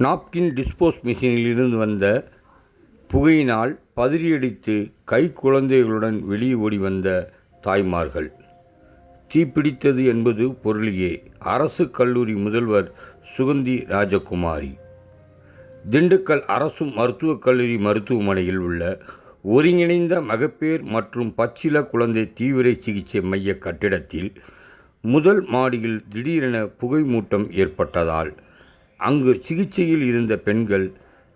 Napkin dispose மிஷினிலிருந்து வந்த புகையினால் பதறியடித்து கைக்குழந்தைகளுடன் வெளியே ஓடி வந்த தாய்மார்கள். தீப்பிடித்தது என்பது பொருளியே. அரசு கல்லூரி முதல்வர் சுகந்தி ராஜகுமாரி. திண்டுக்கல் அரசு மருத்துவக் கல்லூரி மருத்துவமனையில் உள்ள ஒருங்கிணைந்த மகப்பேறு மற்றும் பச்சிள குழந்தை தீவிர சிகிச்சை மைய கட்டிடத்தில் முதல் மாடியில் திடீரென புகை மூட்டம் ஏற்பட்டதால் அங்கு சிகிச்சையில் இருந்த பெண்கள்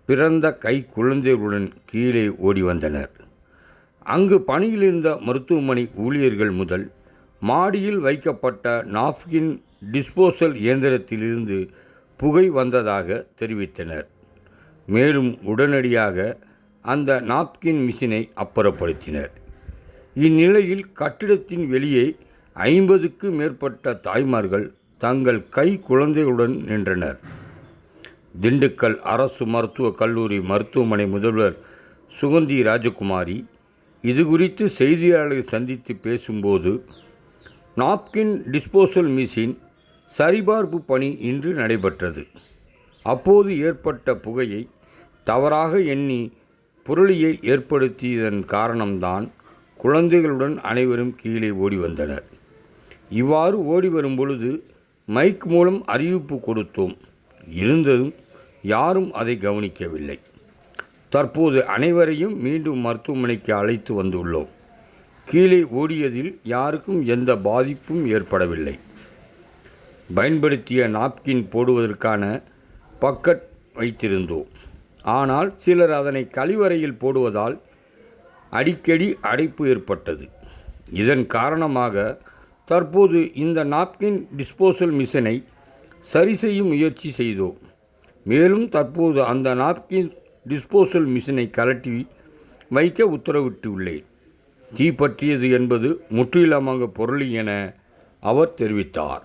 பிறந்த குழந்தைகளுடன் கீழே ஓடி வந்தனர். அங்கு பணியில் இருந்த மருத்துவமனை ஊழியர்கள் முதல் மாடியில் வைக்கப்பட்ட நாப்கின் டிஸ்போசல் இயந்திரத்திலிருந்து புகை வந்ததாக தெரிவித்தனர். மேலும் உடனடியாக அந்த நாப்கின் மிஷினை அப்புறப்படுத்தினர். இந்நிலையில் கட்டிடத்தின் வெளியே 50க்கும் மேற்பட்ட தாய்மார்கள் தங்கள் குழந்தைகளுடன் நின்றனர். திண்டுக்கல் அரசு மருத்துவக் கல்லூரி மருத்துவமனை முதல்வர் சுகந்தி ராஜகுமாரி இதுகுறித்து செய்தியாளர்களை சந்தித்து பேசும்போது, நாப்கின் டிஸ்போசல் மிஷின் சரிபார்ப்பு பணி இன்று நடைபெற்றது. அப்போது ஏற்பட்ட புகையை தவறாக எண்ணி புரளியை ஏற்படுத்தியதன் காரணம்தான் குழந்தைகளுடன் அனைவரும் கீழே ஓடி வந்தனர். இவ்வாறு ஓடி வரும் பொழுது மைக் மூலம் அறிவிப்பு கொடுத்தோம். இருந்ததும் யாரும் அதை கவனிக்கவில்லை. தற்போது அனைவரையும் மீண்டும் மருத்துவமனைக்கு அழைத்து வந்துள்ளோம். கீழே ஓடியதில் யாருக்கும் எந்த பாதிப்பும் ஏற்படவில்லை. பயன்படுத்திய நாப்கின் போடுவதற்கான பக்கெட் வைத்திருந்தோம். ஆனால் சிலர் அதனை கழிவறையில் போடுவதால் அடிக்கடி அடைப்பு ஏற்பட்டது. இதன் காரணமாக தற்போது இந்த நாப்கின் டிஸ்போசல் மிஷினை சரி செய்யும் முயற்சி செய்தோம். மேலும் தற்போது அந்த நாப்கின் டிஸ்போசல் மிஷினை கழட்டி வைக்க உத்தரவிட்டுள்ளேன். தீப்பற்றியது என்பது முற்றிலுமாக பொருளி என அவர் தெரிவித்தார்.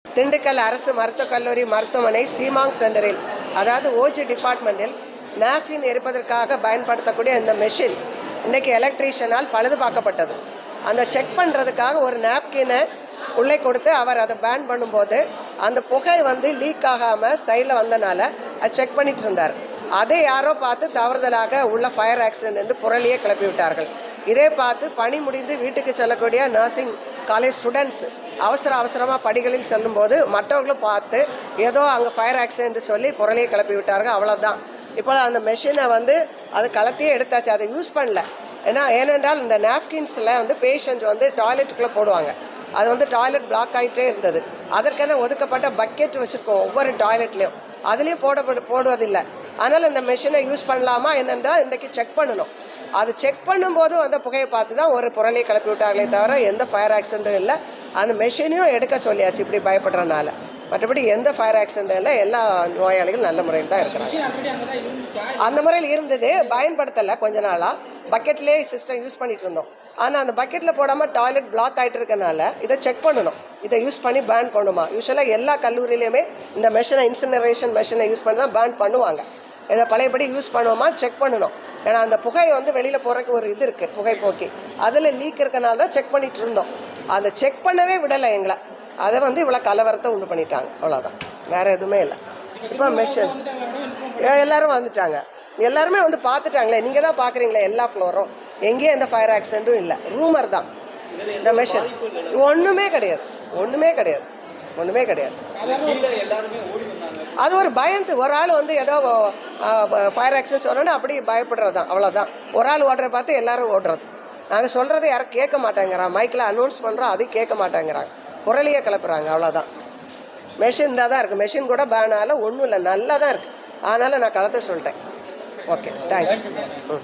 திண்டுக்கல் அரசு மருத்துவக் கல்லூரி மருத்துவமனை சீமாங் சென்டரில், அதாவது ஓஜி டிபார்ட்மெண்ட்டில் நாப்கின் எரிப்பதற்காக பயன்படுத்தக்கூடிய இந்த மெஷின் இன்றைக்கி எலக்ட்ரீஷியனால் பழுது பார்க்கப்பட்டது. அந்த செக் பண்ணுறதுக்காக ஒரு நாப்கினை உள்ளே கொடுத்து அவர் அதை பேன் பண்ணும்போது அந்த புகை லீக் ஆகாமல் சைடில் வந்தனால அதை செக் பண்ணிட்டு இருந்தார். அதை யாரோ பார்த்து தவறுதலாக உள்ள ஃபயர் ஆக்சிடென்ட் என்று புரளியே கிளப்பி விட்டார்கள். இதே பார்த்து பணி முடிந்து வீட்டுக்கு செல்லக்கூடிய நர்சிங் காலேஜ் ஸ்டூடெண்ட்ஸ் அவசரமாக படிகளில் செல்லும்போது மற்றவர்களும் பார்த்து ஏதோ அங்கே ஃபயர் ஆக்சிடென்ட் சொல்லி புரளியை கிளப்பி விட்டார்கள். அவ்வளோதான். இப்போ அந்த மெஷினை அது கலத்தியே எடுத்தாச்சு, அதை யூஸ் பண்ணல. ஏனென்றால் இந்த நாப்கின்ஸில் பேஷண்ட் டாய்லெட்டுக்குள்ளே போடுவாங்க. அது டாய்லெட் பிளாக் ஆகிட்டே இருந்தது. அதற்கென ஒதுக்கப்பட்ட பக்கெட் வச்சுருக்கோம் ஒவ்வொரு டாய்லெட்லேயும். அதுலேயும் போடுவதில்லை. அதனால் இந்த மெஷினை யூஸ் பண்ணலாமா என்னென்றால் இன்றைக்கி செக் பண்ணணும். அது செக் பண்ணும்போதும் அந்த புகையை பார்த்து தான் ஒரு புரளியை கிளப்பி விட்டார்களே தவிர எந்த ஃபயர் ஆக்சிடென்ட்டும் இல்லை. அந்த மெஷினையும் எடுக்க சொல்லியாச்சு இப்படி பயப்படுறதுனால. மற்றபடி எந்த ஃபயர் ஆக்சிடென்ட்டும் இல்லை. எல்லா நோயாளிகளும் நல்ல முறையில் தான் இருக்கிறாங்க. அந்த முறையில் இருந்தது, பயன்படுத்தலை. கொஞ்ச நாளாக பக்கெட்லேயே சிஸ்டம் யூஸ் பண்ணிகிட்டு இருந்தோம். ஆனால் அந்த பக்கெட்டில் போடாமல் டாய்லெட் பிளாக் ஆகிட்டு இருக்கனால இதை செக் பண்ணணும். இதை யூஸ் பண்ணி பேன் பண்ணுமா? யூஸ்வலாக எல்லா கல்லூரியிலையுமே இந்த மெஷினை இன்சினரேஷன் மெஷினை யூஸ் பண்ணி தான் பேன் பண்ணுவாங்க. இதை பழையபடி யூஸ் பண்ணுவோமா செக் பண்ணணும். ஏன்னா அந்த புகை வெளியில் போகிறதுக்கு ஒரு இது இருக்குது, புகை போக்கி. அதில் லீக் இருக்கனால தான் செக் பண்ணிகிட்டு இருந்தோம். அதை செக் பண்ணவே விடலை எங்களை. அதை இவ்வளோ கலவரத்தை உண்டு பண்ணிட்டாங்க. அவ்வளோதான், வேறு எதுவுமே இல்லை. இப்போ மெஷின் எல்லோரும் வந்துட்டாங்க. எல்லாருமே பார்த்துட்டாங்களே. நீங்கள் தான் பார்க்குறீங்களே எல்லா ஃப்ளோரும். எங்கேயும் எந்த ஃபயர் ஆக்சிடென்ட்டும் இல்லை. ரூமர் தான் இந்த மெஷின். ஒன்றுமே கிடையாது. அது ஒரு பயந்து ஒரு ஆள் ஏதோ ஃபயர் ஆக்சிடென்ட் சொன்னோன்னா அப்படி பயப்படுறது தான். அவ்வளோதான். ஒரு ஆள் ஓடுறத பார்த்து எல்லோரும் ஓடுறது. நாங்கள் சொல்கிறத யாரும் கேட்க மாட்டேங்கிறாங்க. மைக்கில் அனௌன்ஸ் பண்ணுறோம், அதையும் கேட்க மாட்டேங்கிறாங்க. புரளியே கிளப்புறாங்க. அவ்வளோதான். மெஷின் தான் இருக்குது. மெஷின் கூட பேனால ஒன்றும் இல்லை, நல்லா தான் இருக்குது. அதனால் நான் களத்தை சொல்லிட்டேன். Okay, thank you.